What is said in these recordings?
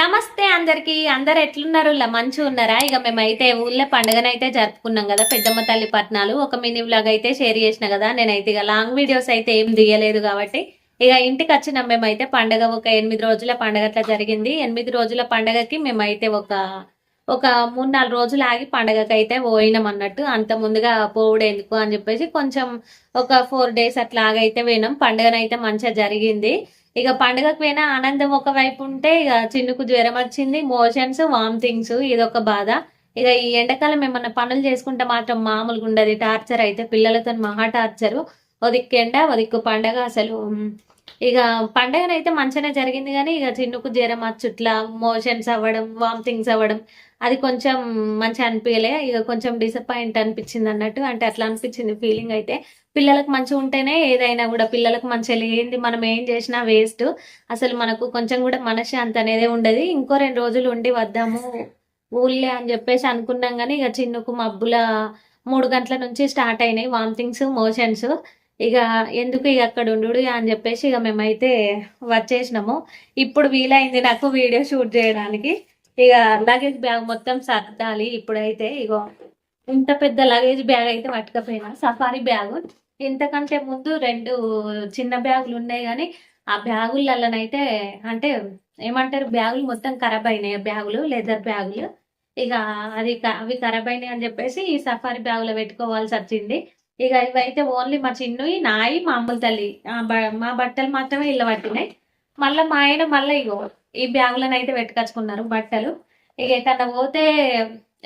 నమస్తే అందరికి. అందరు ఎట్లున్నారు? మంచిగా ఉన్నారా? ఇక మేమైతే ఊళ్ళో పండుగనైతే జరుపుకున్నాం కదా, పెద్దమ్మ తల్లి పట్నాలు. ఒక మినీ వ్లాగ్ అయితే షేర్ చేసిన కదా. నేనైతే ఇక లాంగ్ వీడియోస్ అయితే ఏం తీయలేదు కాబట్టి ఇక ఇంటికి వచ్చినాం. మేమైతే పండుగ ఒక 8 రోజుల పండుగ అట్లా జరిగింది. 8 రోజుల పండుగకి మేమైతే ఒక ఒక 3-4 రోజులు ఆగి పండగకి అయితే పోయినాం అన్నట్టు. అంత ముందుగా పోవుడు ఎందుకు అని చెప్పేసి కొంచెం ఒక 4 days అట్లా ఆగైతే పోయినాం. పండుగనైతే మంచిగా జరిగింది. ఇక పండుగకు పోయినా ఆనందం ఒకవైపు ఉంటే, ఇక చిన్నుకు జ్వరం వచ్చింది, మోషన్స్, వామిటింగ్స్, ఇదొక బాధ. ఇక ఈ ఎండాకాలం ఏమన్నా పనులు చేసుకుంటే మాత్రం మామూలుగా ఉండదు. టార్చర్ అయితే పిల్లలతో మహా టార్చరు. ఓ దిక్కు ఎండ, ఓ దిక్కు పండగ. అసలు ఇక పండగనైతే మంచిగానే జరిగింది, కానీ ఇక చిన్నుకు జ్వరం వచ్చుట్లా మోషన్స్ అవ్వడం, వామిటింగ్స్ అవ్వడం, అది కొంచెం మంచిగా అనిపించలే. ఇక కొంచెం డిసప్పాయింట్ అనిపించింది అన్నట్టు. అంటే అట్లా అనిపించింది ఫీలింగ్ అయితే. పిల్లలకు మంచిగా ఉంటేనే ఏదైనా కూడా, పిల్లలకు మంచిగా లేనిది మనం ఏం చేసినా వేస్ట్. అసలు మనకు కొంచెం కూడా మనశ్శాంతి అనేది ఉండదు. ఇంకో 2 రోజులు ఉండి వద్దాము ఊళ్ళే అని చెప్పేసి అనుకున్నాం, కానీ ఇక చిన్నుకు మబ్బుల 3 గంటల నుంచి స్టార్ట్ అయినాయి వామిటింగ్స్, మోషన్స్. ఇక ఎందుకు ఇక అక్కడ ఉండు అని చెప్పేసి ఇక మేమైతే వచ్చేసినాము. ఇప్పుడు వీలైంది నాకు వీడియో షూట్ చేయడానికి. ఇక లగేజ్ బ్యాగ్ మొత్తం సర్దాలి ఇప్పుడైతే. ఇగో ఇంత పెద్ద లగేజ్ బ్యాగ్ అయితే పట్టుకపోయినా, సఫారీ బ్యాగ్. ఇంతకంటే ముందు 2 చిన్న బ్యాగులు ఉన్నాయి, కానీ ఆ బ్యాగులలోనైతే అంటే ఏమంటారు, బ్యాగులు మొత్తం ఖరాబ్ అయినాయి. బ్యాగులు లెదర్ బ్యాగులు. ఇక అవి ఖరాబ్ అయినాయి అని చెప్పేసి ఈ సఫారీ బ్యాగులో పెట్టుకోవాల్సి వచ్చింది. ఇక ఇవైతే ఓన్లీ మా చిన్నవి, నాయి, మా అమ్ముల తల్లి మా బట్టలు మాత్రమే ఇళ్ళ పట్టినాయి. మళ్ళీ మా ఆయన మళ్ళీ ఇగో ఈ బ్యాగులను అయితే పెట్టుకొచ్చుకున్నారు బట్టలు. ఇక ఎక్కడన్నా పోతే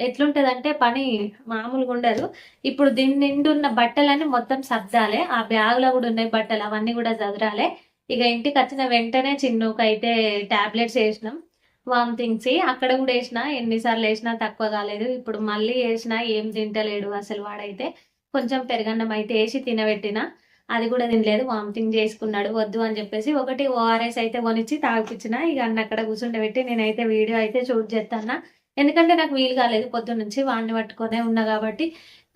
ఎట్లుంటదంటే పని మామూలుగా ఉండదు. ఇప్పుడు దీని నిండు ఉన్న బట్టలన్నీ మొత్తం సర్దాలే. ఆ బ్యాగులో కూడా ఉన్నాయి బట్టలు, అవన్నీ కూడా చదరాలే. ఇక ఇంటికి వచ్చిన వెంటనే చిన్నుకు అయితే టాబ్లెట్స్ వేసినాం, వామిటింగ్స్. అక్కడ కూడా వేసిన, ఎన్నిసార్లు వేసినా తక్కువ కాలేదు. ఇప్పుడు మళ్ళీ వేసినా ఏం తింటలేడు అసలు. వాడైతే కొంచెం పెరగన్నం అయితే వేసి తినబెట్టిన, అది కూడా తినలేదు, వామిటింగ్ చేసుకున్నాడు. వద్దు అని చెప్పేసి ఒకటి ఓఆర్ఎస్ అయితే కొనిచ్చి తాగిపించిన. ఇక అన్న అక్కడ కూర్చుండబెట్టి నేనైతే వీడియో అయితే షూట్ చేస్తాను. ఎందుకంటే నాకు వీలు కాలేదు, పొద్దున్న నుంచి వాడిని పట్టుకొనే ఉన్నా కాబట్టి.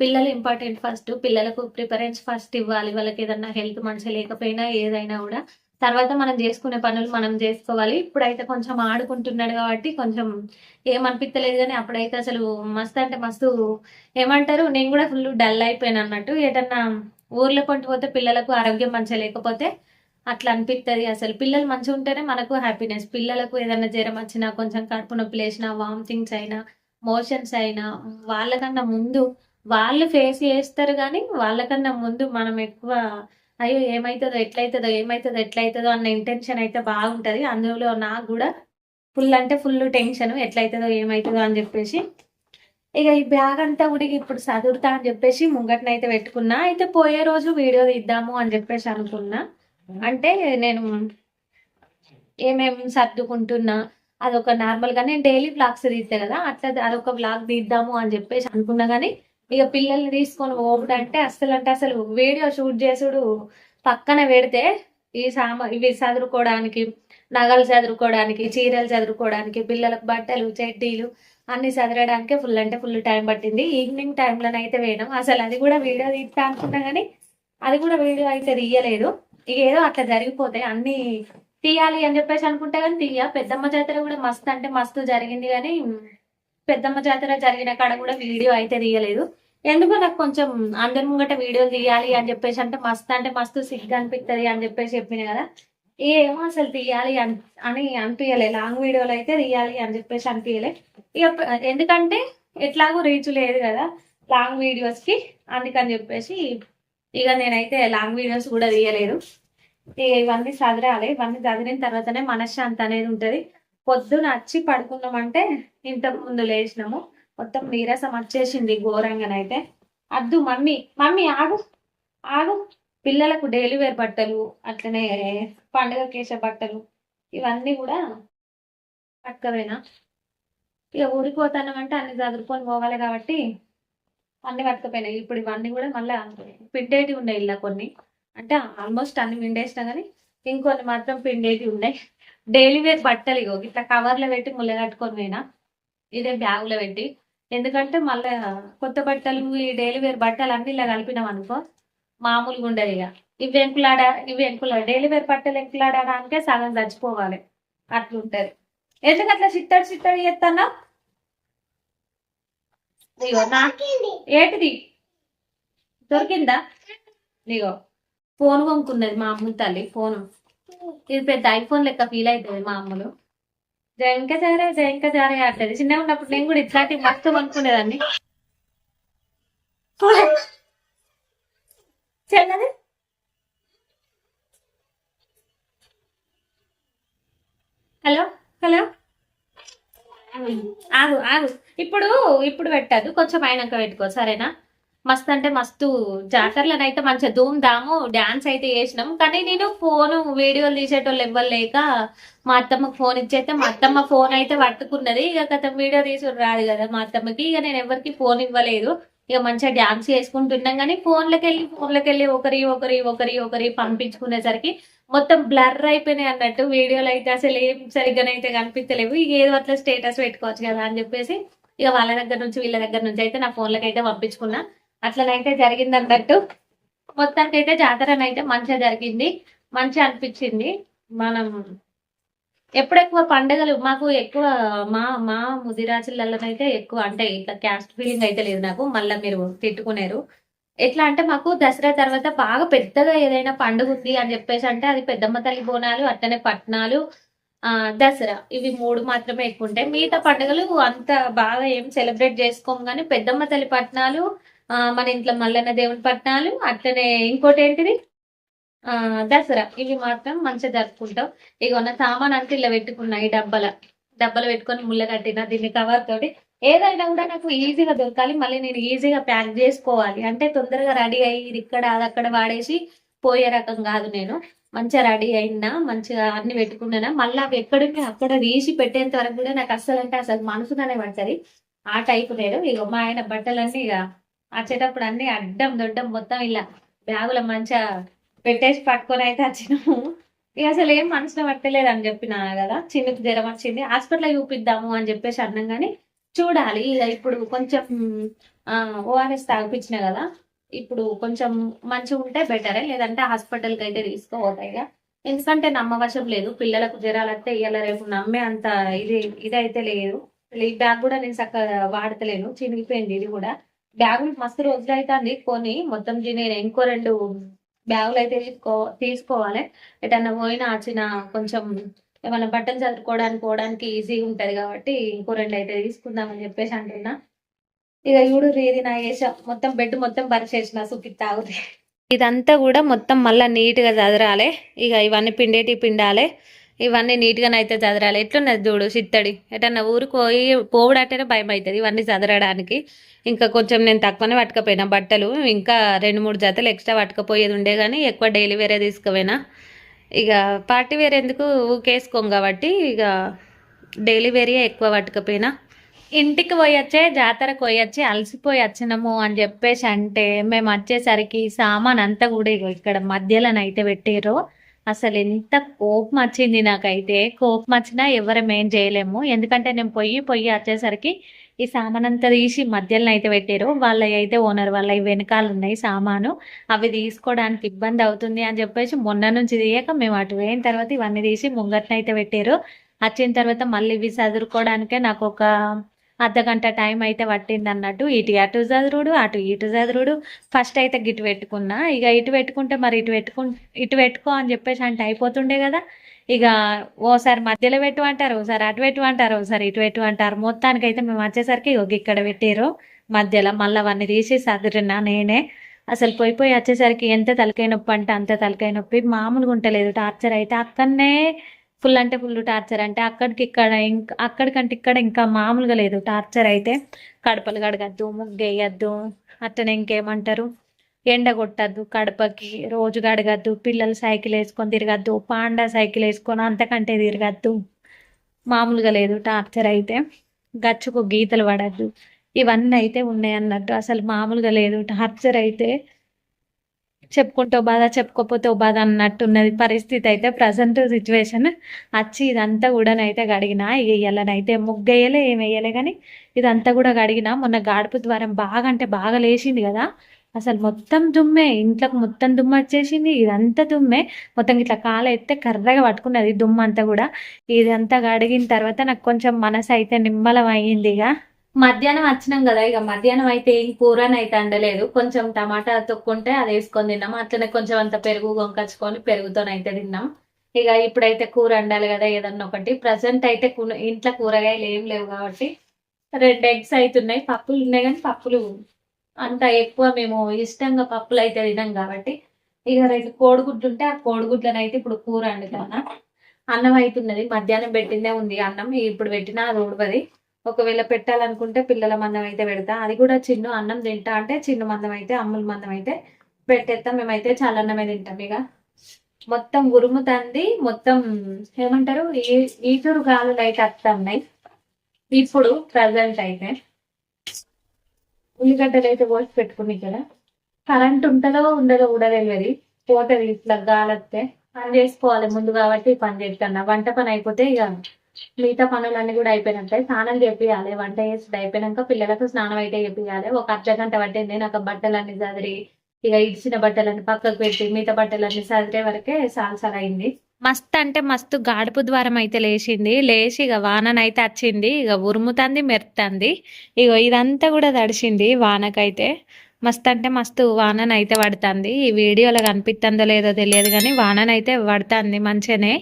పిల్లలు ఇంపార్టెంట్ ఫస్ట్, పిల్లలకు ప్రిఫరెన్స్ ఫస్ట్ ఇవ్వాలి. వాళ్ళకి ఏదన్నా హెల్త్ మంచిగా లేకపోయినా ఏదైనా కూడా తర్వాత మనం చేసుకునే పనులు మనం చేసుకోవాలి. ఇప్పుడైతే కొంచెం ఆడుకుంటున్నాడు కాబట్టి కొంచెం ఏమనిపించలేదు, కానీ అప్పుడైతే అసలు మస్తు అంటే మస్తు ఏమంటారు, నేను కూడా ఫుల్ డల్ అయిపోయాను అన్నట్టు. ఏదన్నా ఊర్లో కొంటూ పోతే పిల్లలకు ఆరోగ్యం మంచిగా లేకపోతే అట్లా అనిపిస్తుంది. అసలు పిల్లలు మంచిగా ఉంటేనే మనకు హ్యాపీనెస్. పిల్లలకు ఏదైనా జ్వరం వచ్చినా, కొంచెం కడుపు నొప్పి లేచినా, వామిటింగ్స్ అయినా, మోషన్స్ అయినా, వాళ్ళకన్నా ముందు వాళ్ళు ఫేస్ చేస్తారు, కానీ వాళ్ళకన్నా ముందు మనం ఎక్కువ అయ్యో ఏమవుతుందో ఎట్లయితుందో, ఏమవుతుందో ఎట్లయితుందో అన్న ఇంటెన్షన్ అయితే బాగుంటుంది. అందులో నాకు కూడా ఫుల్ అంటే ఫుల్ టెన్షన్, ఎట్లయితుందో ఏమవుతుందో అని చెప్పేసి. ఇక ఈ బ్యాగ్ అంతా కూడా ఇప్పుడు చదువుతా అని చెప్పేసి ముంగట్నైతే పెట్టుకున్నా. అయితే పోయే రోజు వీడియో తీద్దాము అని చెప్పేసి అనుకున్నా. అంటే నేను ఏమేం సర్దుకుంటున్నా, అదొక నార్మల్గా నేను డైలీ బ్లాగ్స్ తీస్తే కదా, అట్లా అదొక బ్లాగ్ తీద్దాము అని చెప్పేసి అనుకున్నా. కానీ ఇక పిల్లల్ని తీసుకొని పోవడంటే అసలు వీడియో షూట్ చేసుడు పక్కన పెడితే, ఇవి చదువుకోవడానికి, నగలు చదువుకోవడానికి, చీరలు చదువుకోవడానికి, పిల్లలకు బట్టలు, చెడ్డీలు అన్ని చదవడానికే ఫుల్ అంటే ఫుల్ టైం పట్టింది. ఈవినింగ్ టైంలోనైతే వేయడం, అసలు అది కూడా వీడియో తీస్తా అనుకున్నా, కానీ అది కూడా వీడియో అయితే తీయలేదు. ఇక ఏదో అట్లా జరిగిపోతాయి అన్ని. తీయాలి అని చెప్పేసి అనుకుంటే కానీ పెద్దమ్మ జాతర కూడా మస్తు అంటే మస్తు జరిగింది, కానీ పెద్దమ్మ జాతర జరిగిన కాడ కూడా వీడియో అయితే తీయలేదు. ఎందుకో నాకు కొంచెం అందరి ముంగట వీడియోలు తీయాలి అని చెప్పేసి అంటే మస్తు సిగ్గు అనిపిస్తుంది అని చెప్పేసి చెప్పిన కదా. ఏమో అసలు తీయాలి అని అనిపించలే. లాంగ్ వీడియోలు అయితే తీయాలి అని చెప్పేసి అనిపించలే. ఇక ఎందుకంటే ఎట్లాగో రీచ్ లేదు కదా లాంగ్ వీడియోస్కి, అందుకని చెప్పేసి ఇక నేనైతే లాంగ్ వీడియోస్ కూడా తీయలేదు. ఇవన్నీ చదరాలి. ఇవన్నీ చదివిన తర్వాతనే మనశ్శాంతి అనేది ఉంటుంది. పొద్దున వచ్చి పడుకున్నామంటే ఇంతకు ముందు లేచినాము, మొత్తం నీరసం వచ్చేసింది ఘోరంగానైతే. అద్దు మమ్మీ మమ్మీ ఆగు ఆగు. పిల్లలకు డైలీ వేర్ బట్టలు, అట్లనే పండుగ కేసే బట్టలు, ఇవన్నీ కూడా పట్టుకపోయినా. ఇక ఊరిపోతానంటే అన్ని చదువుకొని పోవాలి కాబట్టి అన్ని పట్టుకపోయినాయి. ఇప్పుడు ఇవన్నీ కూడా మళ్ళీ పిండేటి ఉన్నాయి ఇలా కొన్ని. అంటే ఆల్మోస్ట్ అన్ని పిండేసినా, కానీ ఇంకొన్ని మాత్రం పిండేటి ఉన్నాయి. డైలీ వేర్ బట్టలు ఇగో ఇట్లా కవర్లో పెట్టి ముళ్ళ కట్టుకొని పోయినా, ఇదే బ్యాగులో పెట్టి. ఎందుకంటే మళ్ళీ కొత్త బట్టలు, ఈ డైలీ వేర్ బట్టలు అన్ని ఇలా కలిపినాం అనుకో మామూలుగా ఉండదు. ఇక ఇవి ఎంకులాడ డైలీ వేర్ బట్టలు ఎంకులాడడానికే సగం చచ్చిపోవాలి, అట్లుంటది. ఎందుకు అట్లా చిత్తడి చిత్తడి చేస్తానా? ఇగో నా ఏంటిది దొరికిందా? ఇగో ఫోన్ కొనుక్కున్నది మా అమ్మ తల్లి ఫోన్. ఇది పెద్ద ఐఫోన్ లెక్క ఫీల్ అవుతుంది మా అమ్మలు. జంక జారే ఆడుతుంది. చిన్నగా ఉన్నప్పుడు నేను కూడా ఇట్లాంటివి మస్తు కొనుక్కునేదాన్ని. చెల్లది హలో హలో ఆగు ఆగు. ఇప్పుడు ఇప్పుడు పెట్టదు, కొంచెం అయినాక పెట్టుకో సరేనా? మస్తు అంటే మస్తు జాతరలోనైతే మంచిగా ధూమ్ ధాము డాన్స్ అయితే చేసినాం. కానీ నేను ఫోన్ వీడియోలు తీసేటోళ్ళు ఇవ్వలేక మా అత్తమ్మకు ఫోన్ ఇచ్చేస్తే మా అత్తమ్మ ఫోన్ అయితే పట్టుకున్నది. ఇక గత వీడియో తీసుకుని రాదు కదా మా అత్తమ్మకి. ఇక నేను ఎవరికి ఫోన్ ఇవ్వలేదు. ఇక మంచిగా డాన్స్ చేసుకుంటున్నాం. కానీ ఫోన్లకెళ్ళి ఒకరి ఒకరి ఒకరి ఒకరి పంపించుకునేసరికి మొత్తం బ్లర్ అయిపోయినాయి అన్నట్టు. వీడియోలు అయితే అసలు ఏం సరిగ్గానైతే కనిపించలేవు. ఇక ఏదో అట్లా స్టేటస్ పెట్టుకోవచ్చు కదా అని చెప్పేసి ఇక వాళ్ళ దగ్గర నుంచి వీళ్ళ దగ్గర నుంచి అయితే నా ఫోన్లకి అయితే పంపించుకున్నా. అట్లనైతే జరిగింది అన్నట్టు. మొత్తానికి అయితే జాతరనైతే మంచిగా జరిగింది, మంచిగా అనిపించింది. మనం ఎప్పుడెక్కువ పండుగలు మాకు ఎక్కువ మా మా ముదిరాజులలోనైతే ఎక్కువ అంటే ఇట్లా క్యాస్ట్ ఫీలింగ్ అయితే లేదు నాకు. మళ్ళీ మీరు తిట్టుకునేరు. ఎట్లా అంటే మాకు దసరా తర్వాత బాగా పెద్దగా ఏదైనా పండుగ ఉంది అని చెప్పేసి అంటే అది పెద్దమ్మ తల్లి బోనాలు, అట్లనే పట్నాలు, దసరా, ఇవి 3 మాత్రమే ఎక్కువ ఉంటాయి. మిగతా పండుగలు అంత బాగా ఏం సెలబ్రేట్ చేసుకోము. కానీ పెద్దమ్మ తల్లి పట్నాలు, మన ఇంట్లో మల్లన్న దేవుని పట్నాలు, అట్లనే ఇంకోటి ఏంటిది దసరా, ఇవి మాత్రం మంచిగా జరుపుకుంటాం. ఇక ఉన్న సామాన్ అంటే ఇలా పెట్టుకున్నా ఈ డబ్బలు పెట్టుకొని ముళ్ళ కట్టిన దీన్ని కవర్ తోటి. ఏదైనా కూడా నాకు ఈజీగా దొరకాలి, మళ్ళీ నేను ఈజీగా ప్యాక్ చేసుకోవాలి. అంటే తొందరగా రెడీ అయ్యి ఇది ఇక్కడ అది అక్కడ వాడేసి పోయే రకం కాదు నేను. మంచిగా రెడీ అయినా మంచిగా అన్ని పెట్టుకున్నానా మళ్ళీ అవి ఎక్కడుంటే అక్కడ తీసి పెట్టేంత వరకు కూడా నాకు అస్సలు అంటే అసలు మనసుగానే పడుతుంది. ఆ టైపు నేను. ఇక మా ఆయన బట్టలన్నీ ఇక వచ్చేటప్పుడు అన్ని అడ్డం దొడ్డం మొత్తం ఇలా బ్యాగులో మంచిగా పెట్టేసి పట్టుకొని అయితే వచ్చినాము. ఇక అసలు ఏం మనసులో పట్టలేదు అని చెప్పినా కదా. చిన్నకి జ్వరం వచ్చింది, హాస్పిటల్ చూపిద్దాము అని చెప్పేసి అన్నాం. కానీ చూడాలి ఇక ఇప్పుడు కొంచెం ఓఆర్ఎస్ తాగిపించిన కదా. ఇప్పుడు కొంచెం మంచిగా ఉంటే బెటరే, లేదంటే హాస్పిటల్కి అయితే తీసుకోపోతాయి. ఇక ఎందుకంటే నమ్మవశం లేదు. పిల్లలకు జ్వరాలు వస్తే ఇవాళ రేపు నమ్మే అంత ఇదైతే లేదు. ఈ బ్యాగ్ కూడా నేను చక్కగా వాడతలేను, చినిగిపోయింది ఇది కూడా. బ్యాగులు మస్తు రోజులు అవుతుంది కొని. మొత్తం నేను ఇంకో 2 బ్యాగులు అయితే తీసుకోవాలి. ఎటన్నా పోయినా వచ్చిన కొంచెం ఏమైనా బట్టలు చదువుకోవడానికి ఈజీగా ఉంటది కాబట్టి ఇంకో 2 అయితే తీసుకుందామని చెప్పేసి అంటున్నా. ఇక చూడు రీది నా వేసాం మొత్తం బెడ్ మొత్తం పరిచేసిన సుఖి తాగుతే. ఇదంతా కూడా మొత్తం మళ్ళీ నీట్గా చదరాలి. ఇక ఇవన్నీ పిండాలి. ఇవన్నీ నీట్గానైతే చదరాలి. ఎట్లున్నది చూడు చిత్తడి. ఎటన్నా ఊరికి పోవడంటేనే భయం అవుతుంది ఇవన్నీ చదరడానికి. ఇంకా కొంచెం నేను తక్కువనే పట్టుకపోయినా బట్టలు. ఇంకా 2-3 జతలు ఎక్స్ట్రా పట్టుకపోయేది ఉండే కానీ ఎక్కువ డైలీ వేరే తీసుకుపోయినా. ఇక పార్టీ వేర్ ఎందుకు ఊకేసుకోం కాబట్టి ఇక డైలీ వేరే ఎక్కువ పట్టుకపోయినా. ఇంటికి పోయొచ్చే జాతరకు పోయొచ్చి అలసిపోయి వచ్చినాము అని చెప్పేసి అంటే మేము వచ్చేసరికి సామాన్ అంతా కూడా ఇక్కడ మధ్యలోనైతే పెట్టారు. అసలు ఎంత కోపం వచ్చింది నాకైతే. కోపం వచ్చినా ఎవరేం చేయలేము. ఎందుకంటే నేను పొయ్యి వచ్చేసరికి ఈ సామాన్ అంతా తీసి మధ్యలో అయితే పెట్టారు. వాళ్ళ అయితే ఓనర్ వాళ్ళ వెనకాల ఉన్నాయి సామాను, అవి తీసుకోవడానికి ఇబ్బంది అవుతుంది అని చెప్పేసి మొన్న నుంచి తీయక మేము అటు పోయిన తర్వాత ఇవన్నీ తీసి ముంగట్నైతే పెట్టారు. వచ్చిన తర్వాత మళ్ళీ ఇవి చదువుకోవడానికే నాకు ఒక అర్ధగంట టైం అయితే పట్టింది అన్నట్టు. అటు చదురుడు అటు ఇటు చదురుడు. ఫస్ట్ అయితే గిటు పెట్టుకున్నా. ఇక ఇటు పెట్టుకుంటే మరి ఇటు పెట్టుకో అని చెప్పేసి అంటే అయిపోతుండే కదా. ఇక ఓసారి మధ్యలో పెట్టు అంటారు, ఓసారి అటు పెట్టు అంటారు, ఓసారి ఇటు పెట్టు అంటారు. మొత్తానికి అయితే మేము వచ్చేసరికి ఇక్కడ పెట్టారు మధ్యలో. మళ్ళీ అవన్నీ తీసి చదిరినా నేనే. అసలు పోయి వచ్చేసరికి ఎంత తలకాయ నొప్పి అంటే అంత తలకాయ నొప్పి, మామూలుగా ఉంటలేదు. టార్చర్ అయితే అక్కడనే ఫుల్ అంటే ఫుల్ టార్చర్. అంటే అక్కడికంటే ఇక్కడ ఇంకా మామూలుగా లేదు టార్చర్ అయితే. కడపలు కడగద్దు, ముగ్గేయద్దు, అట్లనే ఇంకేమంటారు ఎండ కొట్టద్దు కడపకి, రోజు కడగద్దు, పిల్లలు సైకిల్ వేసుకొని తిరగద్దు, పాండా సైకిల్ వేసుకొని అంతకంటే తిరగద్దు. మామూలుగా లేదు టార్చర్ అయితే. గచ్చుకు గీతలు పడద్దు, ఇవన్నీ అయితే ఉన్నాయి అన్నట్టు. అసలు మామూలుగా లేదు టార్చర్ అయితే. చెప్పుకుంటూ బాధ, చెప్పుకోపోతే బాధ అన్నట్టున్నది పరిస్థితి అయితే. ప్రజెంట్ సిచ్యువేషన్ వచ్చి ఇదంతా కూడానైతే గడిగిన. ఇక ఇయ్యాలనైతే ముగ్గేయలే ఏం వేయలే కానీ ఇదంతా కూడా గడిగిన. మొన్న గాడుపు ద్వారం బాగా అంటే బాగా లేచింది కదా. అసలు మొత్తం దుమ్మే, ఇంట్లోకి మొత్తం దుమ్ము వచ్చేసింది. ఇదంతా దుమ్మే. మొత్తం ఇట్లా కాలెత్తే కర్రగా పట్టుకున్నది దుమ్మంతా కూడా. ఇదంతా కడిగిన తర్వాత నాకు కొంచెం మనసు అయితే నిమ్మలం అయ్యింది ఇక. మధ్యాహ్నం వచ్చినాం కదా, ఇక మధ్యాహ్నం అయితే ఏం కూరనైతే అండలేదు. కొంచెం టమాటా తొక్కుంటే అది వేసుకొని తిన్నాం. అట్లనే కొంచెం అంత పెరుగు కొనుకొచ్చుకొని పెరుగుతోనైతే తిన్నాం. ఇక ఇప్పుడైతే కూర వండాలి కదా ఏదన్నా ఒకటి. ప్రజెంట్ అయితే ఇంట్లో కూరగాయలు ఏం లేవు కాబట్టి 2 ఎగ్స్ అవుతున్నాయి. పప్పులు ఉన్నాయి కానీ పప్పులు అంత ఎక్కువ మేము ఇష్టంగా పప్పులు అయితే తినాం కాబట్టి ఇక 2 కోడిగుడ్లు ఉంటే ఆ కోడిగుడ్లను అయితే ఇప్పుడు కూర వండుతాను. అన్నం అవుతున్నది, మధ్యాహ్నం పెట్టిందే ఉంది అన్నం. ఇప్పుడు పెట్టినా అది ఉడవది. ఒకవేళ పెట్టాలనుకుంటే పిల్లల మందం అయితే పెడతా. అది కూడా చిన్న అన్నం తింటా అంటే చిన్న మందం అయితే అమ్ముల మందం అయితే పెట్టేస్తాం. మేమైతే చాలా అన్నమే తింటాం. ఇక మొత్తం ఉరుముతంది, మొత్తం ఏమంటారు ఈదురు గాలులు అయితే వస్తున్నాయి ఇప్పుడు ప్రజెంట్ అయితే. ఉల్లిగడ్డలు అయితే పోసి పెట్టుకుని కదా, కరెంట్ ఉంటుందో ఉండదో కూడా తెలియదు. పోతుంది ఇట్లా గాలొస్తే. పని చేసుకోవాలి ముందు కాబట్టి పని చేస్తున్నా. వంట పని అయిపోతే ఇక మిగతా పనులన్నీ కూడా అయిపోయినట్టే. స్నానం చేపియాలి, వంట చేసి అయిపోయినాక పిల్లలకు స్నానం అయితే చేపియాలి. ఒక అర్ధగంట పట్టింది నాకు బట్టలన్నీ చదిరి ఇక ఇడిచిన బట్టలన్నీ పక్కకు పెట్టి మిగతా బట్టలన్నీ చదిరే వరకే సాల్సాల్ అయింది. మస్తు అంటే మస్తు గాడుపు ద్వారం అయితే లేచింది. లేచి ఇక వాననైతే వచ్చింది. ఇక ఉరుముతుంది, మెరుతుంది. ఇగో ఇదంతా కూడా తడిసింది వానకైతే. మస్తు అంటే మస్తు వాననైతే పడుతుంది. ఈ వీడియోలో కనిపిస్తుందో లేదో తెలియదు కానీ వాననైతే పడుతుంది మంచిగానే.